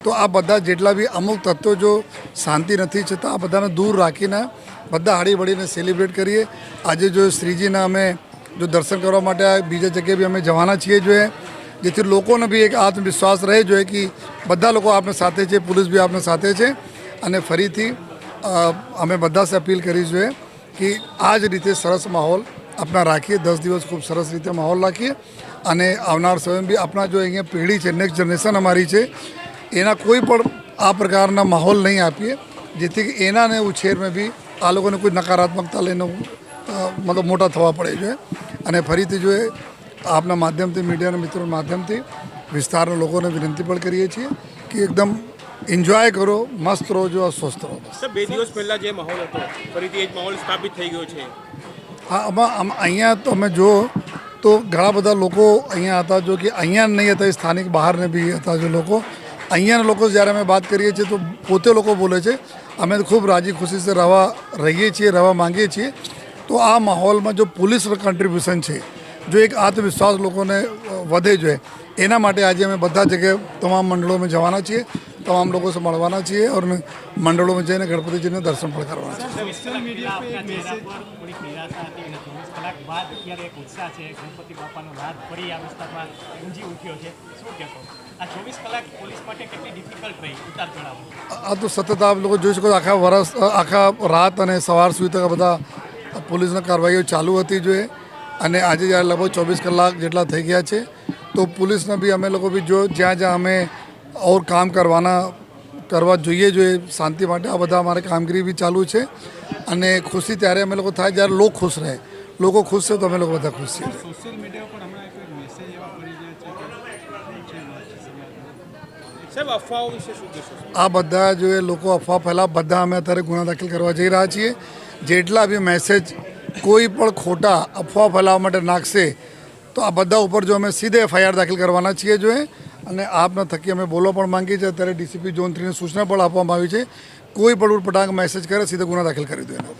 તો આ બધા જેટલા બી અમુક તત્વો જો શાંતિ નથી છતાં આ બધાને દૂર રાખીને બધા હળી વળીને સેલિબ્રેટ કરીએ। આજે જો શ્રીજીના અમે જો દર્શન કરવા માટે બીજા જગ્યાએ બી અમે જવાના છીએ જોઈએ, જેથી લોકોને બી એક આત્મવિશ્વાસ રહે જોઈએ કે બધા લોકો આપણી સાથે છે, પોલીસ બી આપણી સાથે છે। અને ફરીથી અમે બધા સે અપીલ કરી જોઈએ કે આ જ રીતે સરસ માહોલ આપણા રાખીએ, 10 દિવસ ખૂબ સરસ રીતે માહોલ રાખીએ અને આવનાર સમય બી આપણા જો અહીંયા પેઢી છે, નેક્સ્ટ જનરેશન અમારી છે, એના કોઈ પણ આ પ્રકારના માહોલ નહીં આપીએ જેથી કે એનાને ઉછેરમાં બી આ લોકોને કોઈ નકારાત્મકતા લઈને મતલબ મોટા થવા પડે છે। અને ફરીથી જોઈએ આપના માધ્યમથી, મીડિયાના મિત્રોના માધ્યમથી વિસ્તારના લોકોને વિનંતી પણ કરીએ છીએ કે એકદમ એન્જોય કરો, મસ્ત રહો, જો સ્વસ્થ રહો। સર, 2 દિવસ પહેલા જે માહોલ હતો ફરીથી એ જ માહોલ સ્થાપિત થઈ ગયો છે। હા, અહીંયા તો અમે જો તો ઘણા બધા લોકો અહીંયા હતા, જો કે અહીંયા નહીં હતા, સ્થાનિક બહારને બી હતા જો લોકો। અહીંયાના લોકો જ્યારે અમે વાત કરીએ છીએ તો પોતે લોકો બોલે છે અમે ખૂબ રાજી ખુશી રહીએ છીએ, રહેવા માંગીએ છીએ। તો આ માહોલમાં જો પોલીસનું કન્ટ્રીબ્યુશન છે, જો એક આત્મવિશ્વાસ લોકોને વધે જોઈએ, એના માટે આજે અમે બધા જગ્યાએ તમામ મંડળોમાં જવાના છીએ, તમામ લોકો से મળવાના છીએ और મંડળોમાં જઈને ગણપતિજીને દર્શન પણ કરવાના છે। સોશિયલ મીડિયા પર એક મેસેજ પર થોડીક નિરાશા હતી અને 24 કલાક બાદ અત્યારે એક ઉત્સાહ છે, ગણપતિ બાપાનો નાદ ફરી આ વિસ્તારમાં ગુંજી ઉઠ્યો છે, શું કહેશો? આ 24 કલાક પોલીસ માટે કેટલી ડિફિકલ્ટ રહી, ઉતાર ચઢાવ? આ તો સતત આપ લોકો જોઈ શકો, આખા વર્ષ, આખા રાત અને સવાર સુધી તક બધા પોલીસની કાર્યવાહીઓ ચાલુ હતી જોઈએ। અને આજે જ્યારે લગભગ 24 કલાક જેટલા થઈ ગયા છે તો પુલિસને બી અમે લોકો બી જો જ્યાં જ્યાં અમે और काम કરવા જોઈએ શાંતિ માટે આ બધા અમારે કામગીરી બી ચાલુ છે। અને ખુશી ત્યારે અમે લોકો થાય જ્યારે લોકો ખુશ રહે, લોકો ખુશ છે તો અમે લોકો બધા ખુશ છીએ। સોશિયલ મીડિયા પર હમણાં એક મેસેજ એવા પડી રહ્યા છે સાહેબ, અફવાઓ વિશે શું કહેશો? આ બધા જો એ લોકો અફવા ફેલા, બધા અમે અત્યારે ગુના દાખલ કરવા જઈ રહ્યા છીએ। જેટલા બી મેસેજ કોઈ પણ ખોટા અફવા ફેલાવવા માટે નાખશે તો આ બધા ઉપર જો અમે સીધે FIR દાખલ કરવાના છીએ જોઈએ। અને આપના થકી અમે બોલવા પણ માંગીએ છીએ, અત્યારે DCP ઝોન 3 ની સૂચના પણ આપવામાં આવી છે, કોઈ પણ ઉટપટાંગ મેસેજ કરે સીધે ગુના દાખલ કરી દો એના।